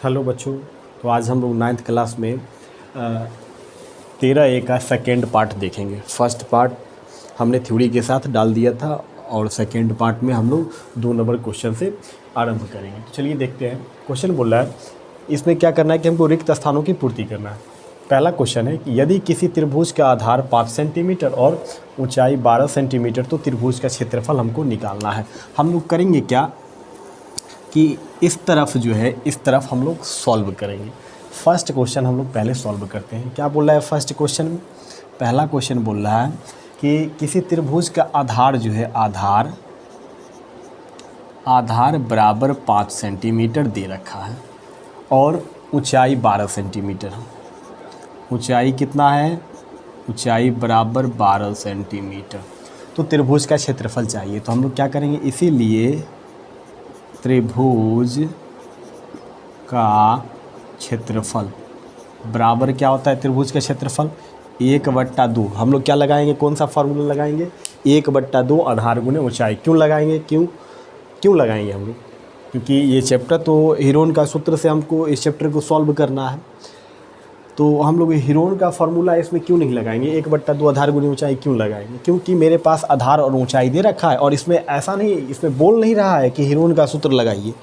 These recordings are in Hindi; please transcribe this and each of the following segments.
हेलो बच्चों। तो आज हम लोग 9th क्लास में 13A का सेकेंड पार्ट देखेंगे। फर्स्ट पार्ट हमने थ्योरी के साथ डाल दिया था और सेकेंड पार्ट में हम लोग 2 नंबर क्वेश्चन से आरंभ करेंगे। तो चलिए देखते हैं। क्वेश्चन बोल रहा है इसमें क्या करना है कि हमको रिक्त स्थानों की पूर्ति करना है। पहला क्वेश्चन है कि यदि किसी त्रिभुज का आधार 5 सेंटीमीटर और ऊंचाई 12 सेंटीमीटर तो त्रिभुज का क्षेत्रफल हमको निकालना है। हम लोग करेंगे क्या कि इस तरफ जो है इस तरफ हम लोग सॉल्व करेंगे। फर्स्ट क्वेश्चन हम लोग पहले सॉल्व करते हैं। क्या बोल रहा है फर्स्ट क्वेश्चन में? पहला क्वेश्चन बोल रहा है कि किसी त्रिभुज का आधार जो है आधार बराबर 5 सेंटीमीटर दे रखा है और ऊंचाई 12 सेंटीमीटर। ऊंचाई कितना है? ऊंचाई बराबर 12 सेंटीमीटर। तो त्रिभुज का क्षेत्रफल चाहिए। तो हम लोग क्या करेंगे, इसीलिए त्रिभुज का क्षेत्रफल बराबर क्या होता है? त्रिभुज का क्षेत्रफल 1/2। हम लोग क्या लगाएंगे, कौन सा फार्मूला लगाएंगे? 1/2 आधार गुने ऊंचाई। क्यों लगाएंगे? क्यों लगाएंगे हम लोग? क्योंकि ये चैप्टर तो हीरोन का सूत्र से हमको इस चैप्टर को सॉल्व करना है। तो हम लोग हीरोन का फार्मूला इसमें क्यों नहीं लगाएंगे? 1/2 आधार गुने ऊंचाई क्यों लगाएंगे? क्योंकि मेरे पास आधार और ऊंचाई दे रखा है और इसमें ऐसा नहीं, इसमें बोल नहीं रहा है कि हीरोन का सूत्र लगाइए,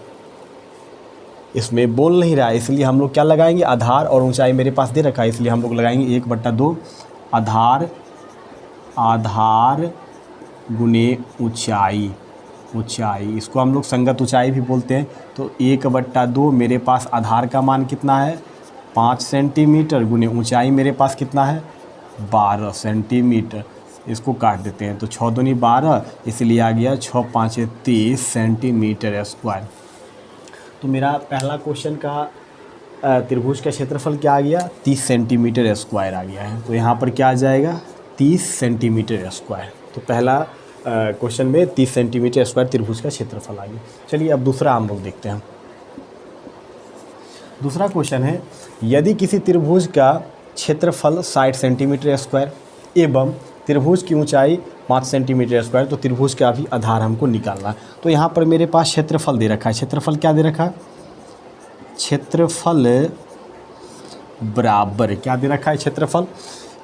इसमें बोल नहीं रहा है। इसलिए हम लोग क्या लगाएंगे, आधार और ऊंचाई मेरे पास दे रखा है, इसलिए हम लोग लगाएंगे 1/2 आधार गुने ऊंचाई। इसको हम लोग संगत ऊंचाई भी बोलते हैं। तो 1/2 मेरे पास आधार का मान कितना है? 5 सेंटीमीटर गुने ऊंचाई मेरे पास कितना है? 12 सेंटीमीटर। इसको काट देते हैं तो 6 दूनी 12, इसलिए आ गया 6 5 30 सेंटीमीटर स्क्वायर। तो मेरा पहला क्वेश्चन का त्रिभुज का क्षेत्रफल क्या आ गया? 30 सेंटीमीटर स्क्वायर आ गया है। तो यहाँ पर क्या आ जाएगा? 30 सेंटीमीटर स्क्वायर। तो पहला क्वेश्चन में 30 सेंटीमीटर स्क्वायर त्रिभुज का क्षेत्रफल आ गया। चलिए अब दूसरा हम लोग देखते हैं। दूसरा क्वेश्चन है यदि किसी त्रिभुज का क्षेत्रफल 60 सेंटीमीटर स्क्वायर एवं त्रिभुज की ऊंचाई 5 सेंटीमीटर स्क्वायर तो त्रिभुज का भी आधार हमको निकालना है। तो यहाँ पर मेरे पास क्षेत्रफल दे रखा है। क्षेत्रफल क्या दे रखा है? क्षेत्रफल बराबर क्या दे रखा है? क्षेत्रफल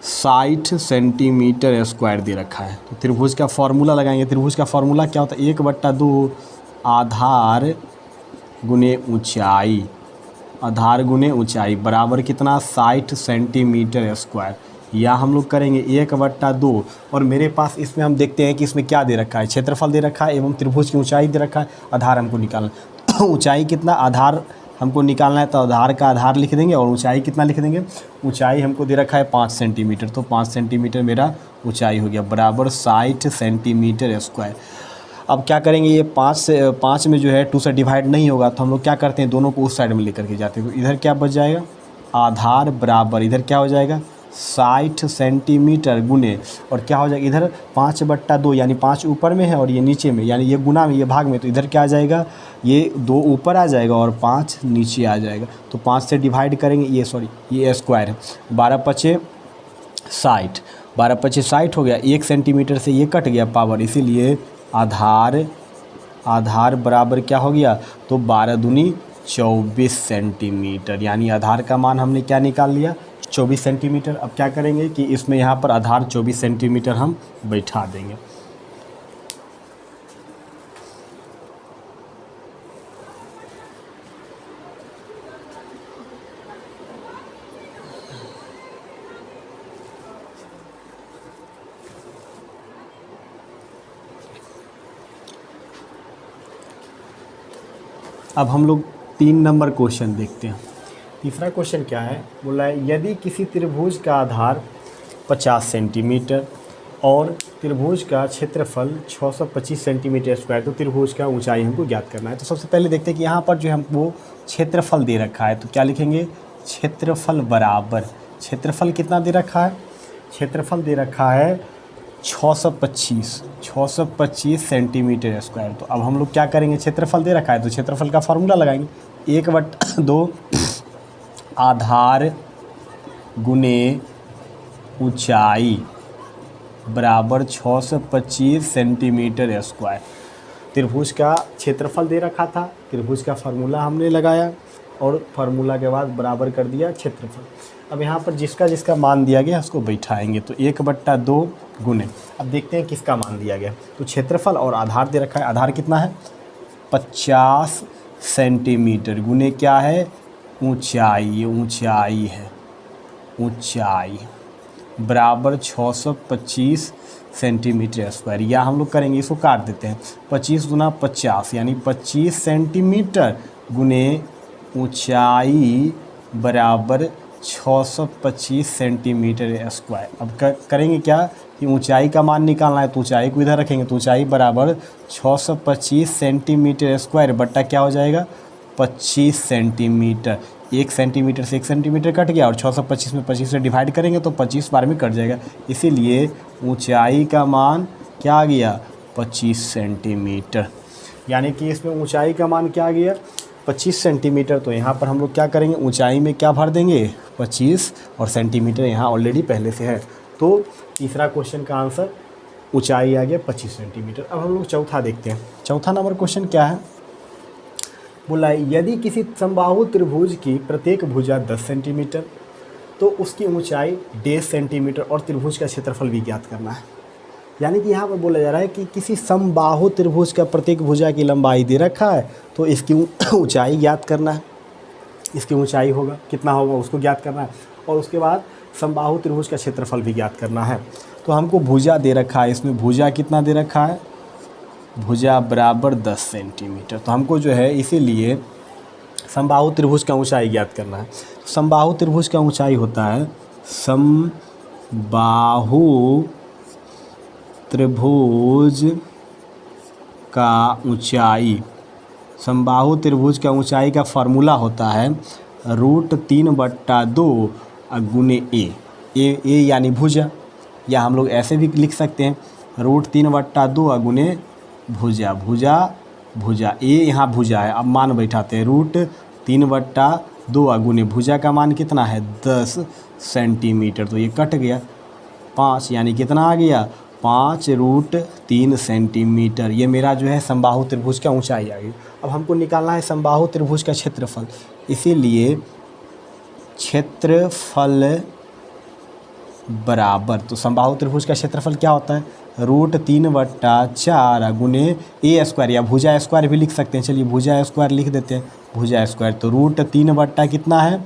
60 सेंटीमीटर स्क्वायर दे रखा है। तो त्रिभुज का फॉर्मूला लगाएंगे। त्रिभुज का फॉर्मूला क्या होता है? 1/2 आधार गुने ऊंचाई। आधार गुने ऊंचाई बराबर कितना? 60 सेंटीमीटर स्क्वायर। या हम लोग करेंगे 1/2 और मेरे पास इसमें हम देखते हैं कि इसमें क्या दे रखा है? क्षेत्रफल दे रखा है एवं त्रिभुज की ऊंचाई दे रखा है, आधार हमको निकालना। ऊंचाई कितना, आधार हमको निकालना है तो आधार का आधार लिख देंगे और ऊंचाई कितना लिख देंगे? ऊंचाई हमको दे रखा है 5 सेंटीमीटर। तो 5 सेंटीमीटर मेरा ऊंचाई हो गया बराबर 60 सेंटीमीटर स्क्वायर। अब क्या करेंगे, ये 5 में जो है 2 से डिवाइड नहीं होगा तो हम लोग क्या करते हैं, दोनों को उस साइड में लेकर के जाते हैं। तो इधर क्या बच जाएगा? आधार बराबर इधर क्या हो जाएगा? 60 सेंटीमीटर गुने और क्या हो जाएगा इधर 5/2, यानी 5 ऊपर में है और ये नीचे में, यानी ये गुना में, ये भाग में। तो इधर क्या आ जाएगा? ये 2 ऊपर आ जाएगा और 5 नीचे आ जाएगा। तो 5 से डिवाइड करेंगे, ये स्क्वायर है। 12 5 60, 12 5 60 हो गया। 1 सेंटीमीटर से ये कट गया पावर, इसीलिए आधार बराबर क्या हो गया? तो 12 दूनी 24 सेंटीमीटर, यानी आधार का मान हमने क्या निकाल लिया? 24 सेंटीमीटर। अब क्या करेंगे कि इसमें यहाँ पर आधार 24 सेंटीमीटर हम बैठा देंगे। अब हम लोग 3 नंबर क्वेश्चन देखते हैं। तीसरा क्वेश्चन क्या है? बोला है यदि किसी त्रिभुज का आधार 50 सेंटीमीटर और त्रिभुज का क्षेत्रफल 625 सेंटीमीटर स्क्वायर तो त्रिभुज का ऊंचाई हमको ज्ञात करना है। तो सबसे पहले देखते हैं कि यहाँ पर जो हमको क्षेत्रफल दे रखा है तो क्या लिखेंगे? क्षेत्रफल बराबर, क्षेत्रफल कितना दे रखा है? क्षेत्रफल दे रखा है 625 सेंटीमीटर स्क्वायर। तो अब हम लोग क्या करेंगे, क्षेत्रफल दे रखा है तो क्षेत्रफल का फार्मूला लगाएंगे। 1/2 आधार गुने ऊंचाई बराबर 625 सेंटीमीटर स्क्वायर। त्रिभुज का क्षेत्रफल दे रखा था, त्रिभुज का फार्मूला हमने लगाया और फार्मूला के बाद बराबर कर दिया क्षेत्रफल। अब यहाँ पर जिसका जिसका मान दिया गया उसको बैठाएंगे, तो 1/2 गुने, अब देखते हैं किसका मान दिया गया। तो क्षेत्रफल और आधार दे रखा है, आधार कितना है 50 सेंटीमीटर, गुने क्या है ऊंचाई, ये ऊंचाई है, ऊंचाई बराबर 625 सेंटीमीटर स्क्वायर। या हम लोग करेंगे इसको काट देते हैं, 25 गुना 50 यानी 25 सेंटीमीटर गुने ऊंचाई बराबर 625 सेंटीमीटर स्क्वायर। अब करेंगे क्या कि ऊंचाई का मान निकालना है, तो ऊंचाई को इधर रखेंगे, तो ऊंचाई बराबर 625 सेंटीमीटर स्क्वायर बट्टा क्या हो जाएगा 25 सेंटीमीटर। 1 सेंटीमीटर से 1 सेंटीमीटर कट गया और 625 में 25 से डिवाइड करेंगे तो 25 बार में कट जाएगा, इसीलिए ऊंचाई का मान क्या आ गया 25 सेंटीमीटर। यानी कि इसमें ऊंचाई का मान क्या आ गया 25 सेंटीमीटर। तो यहाँ पर हम लोग क्या करेंगे, ऊंचाई में क्या भर देंगे 25 और सेंटीमीटर यहाँ ऑलरेडी पहले से है। तो तीसरा क्वेश्चन का आंसर ऊंचाई आ गया 25 सेंटीमीटर। अब हम लोग चौथा देखते हैं। चौथा नंबर क्वेश्चन क्या है, बोला यदि किसी समबाहु त्रिभुज की प्रत्येक भुजा 10 सेंटीमीटर तो उसकी ऊंचाई 1.5 सेंटीमीटर और त्रिभुज का क्षेत्रफल भी ज्ञात करना है। यानी कि यहाँ पर बोला जा रहा है कि किसी समबाहु त्रिभुज का प्रत्येक भुजा की लंबाई दे रखा है, तो इसकी ऊंचाई ज्ञात करना है। इसकी ऊंचाई होगा कितना होगा उसको ज्ञात करना है, और उसके बाद समबाहु त्रिभुज का क्षेत्रफल भी ज्ञात करना है। तो हमको भुजा दे रखा है, इसमें भुजा कितना दे रखा है, भुजा बराबर 10 सेंटीमीटर। तो हमको जो है इसीलिए समबाहु त्रिभुज का ऊंचाई ज्ञात करना है। समबाहु त्रिभुज का ऊंचाई होता है समबाहु त्रिभुज का ऊंचाई, समबाहु त्रिभुज का ऊंचाई का फार्मूला होता है √3/2 गुने ए यानी भुजा, या हम लोग ऐसे भी लिख सकते हैं √3/2 गुने भुजा, भुजा ए यहाँ भुजा है। अब मान बैठाते हैं √3/2 गुने भुजा का मान कितना है 10 सेंटीमीटर, तो ये कट गया 5 यानी कितना आ गया 5√3 सेंटीमीटर। ये मेरा जो है समबाहु त्रिभुज का ऊंचाई आ गई। अब हमको निकालना है समबाहु त्रिभुज का क्षेत्रफल, इसीलिए क्षेत्रफल बराबर, तो समबाहु त्रिभुज का क्षेत्रफल क्या होता है √3/4 गुने ए स्क्वायर, या भुजा स्क्वायर भी लिख सकते हैं। चलिए भुजा स्क्वायर लिख देते हैं, भुजा स्क्वायर तो √3 कितना है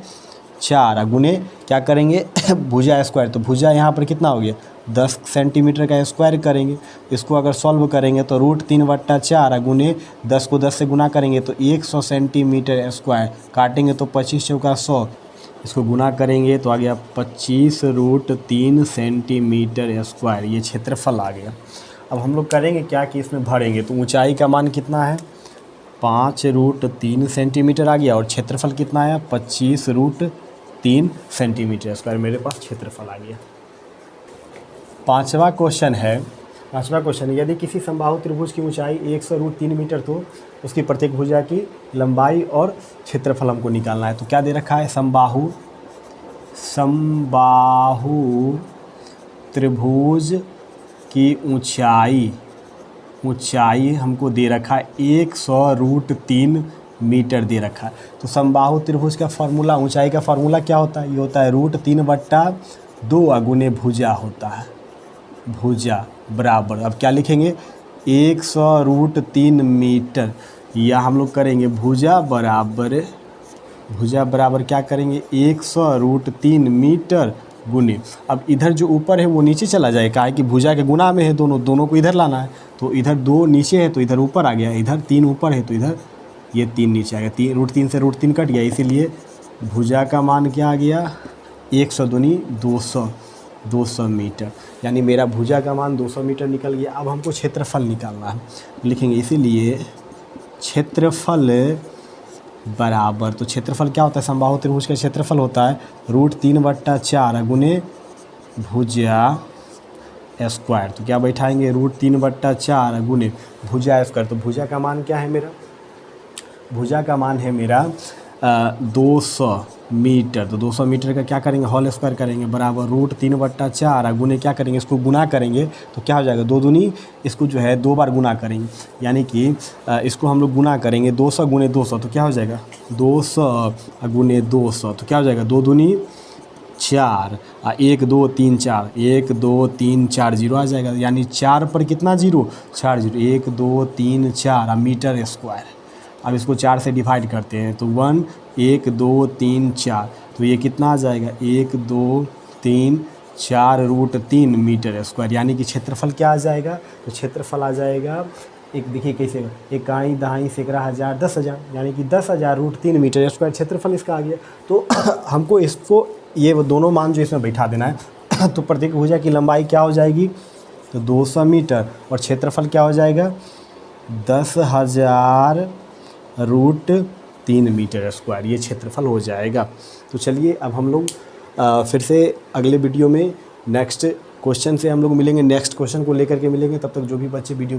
4 गुने क्या करेंगे भुजा स्क्वायर, तो भुजा यहाँ पर कितना हो गया 10 सेंटीमीटर का स्क्वायर करेंगे। इसको अगर सॉल्व करेंगे तो √3/4 गुने 10 को 10 से गुना करेंगे तो 100 सेंटीमीटर स्क्वायर, काटेंगे तो 25 चौका 100, इसको गुना करेंगे तो आ गया 25√3 सेंटीमीटर स्क्वायर, ये क्षेत्रफल आ गया। अब हम लोग करेंगे क्या कि इसमें भरेंगे, तो ऊंचाई का मान कितना है 5√3 सेंटीमीटर आ गया और क्षेत्रफल कितना आया 25√3 सेंटीमीटर स्क्वायर, मेरे पास क्षेत्रफल आ गया। पांचवा क्वेश्चन है, यदि किसी समबाहु त्रिभुज की ऊंचाई 100√3 मीटर तो उसकी प्रत्येक भुजा की लंबाई और क्षेत्रफल हमको निकालना है। तो क्या दे रखा है समबाहु त्रिभुज की ऊंचाई हमको दे रखा है 100√3 मीटर दे रखा है। तो समबाहु त्रिभुज का फार्मूला, ऊंचाई का फार्मूला क्या होता है, ये होता है √3/2 गुने भुजा होता है, भुजा बराबर, अब क्या लिखेंगे 100√3 मीटर, या हम लोग करेंगे भुजा बराबर क्या करेंगे 100√3 मीटर गुने, अब इधर जो ऊपर है वो नीचे चला जाए, काहे कि भुजा के गुना में है, दोनों को इधर लाना है, तो इधर 2 नीचे है तो इधर ऊपर आ गया, इधर 3 ऊपर है तो इधर ये 3 नीचे आ गया, √3 से √3 कट गया, इसीलिए भुजा का मान क्या आ गया 100 दूनी 200 मीटर, यानी मेरा भुजा का मान 200 मीटर निकल गया। अब हमको क्षेत्रफल निकालना है, लिखेंगे इसीलिए क्षेत्रफल बराबर, तो क्षेत्रफल क्या होता है समबाहु त्रिभुज का क्षेत्रफल होता है √3/4 गुने भुजा स्क्वायर, तो क्या बैठाएंगे √3/4 गुने भुजा स्क्वायर, तो भुजा का मान क्या है मेरा, भुजा का मान है मेरा 200 मीटर। तो 200 मीटर का क्या करेंगे, होल स्क्वायर करेंगे, बराबर √3/4 और गुने क्या करेंगे, इसको गुना करेंगे तो क्या हो जाएगा, 2 दूनी इसको जो है 2 बार गुना करेंगे, यानी कि इसको हम लोग गुना करेंगे 200 गुने 200 तो क्या हो जाएगा 200 गुने 200 तो क्या हो जाएगा 2 दूनी 4 और 1 2 3 4 1 2 3 4 जीरो आ जाएगा, यानी 4 पर कितना जीरो 4 जीरो 1 2 3 4 और मीटर स्क्वायर। अब इसको 4 से डिवाइड करते हैं तो 1 1 2 3 4 तो ये कितना आ जाएगा 1 2 3 4 √3 मीटर स्क्वायर, यानी कि क्षेत्रफल क्या आ जाएगा, तो क्षेत्रफल आ जाएगा एक, देखिए कैसे, इकाई दहाई सैकड़ा हज़ार 10,000, यानी कि 10,000 √3 मीटर स्क्वायर क्षेत्रफल इसका आ गया। तो हमको इसको ये वो दोनों मान जो इसमें बैठा देना है तो प्रत्येक भुजा की लंबाई क्या हो जाएगी, तो 200 मीटर और क्षेत्रफल क्या हो जाएगा 10,000 √3 मीटर स्क्वायर, ये क्षेत्रफल हो जाएगा। तो चलिए अब हम लोग फिर से अगले वीडियो में नेक्स्ट क्वेश्चन से हम लोग मिलेंगे, नेक्स्ट क्वेश्चन को लेकर के मिलेंगे। तब तक जो भी बच्चे वीडियो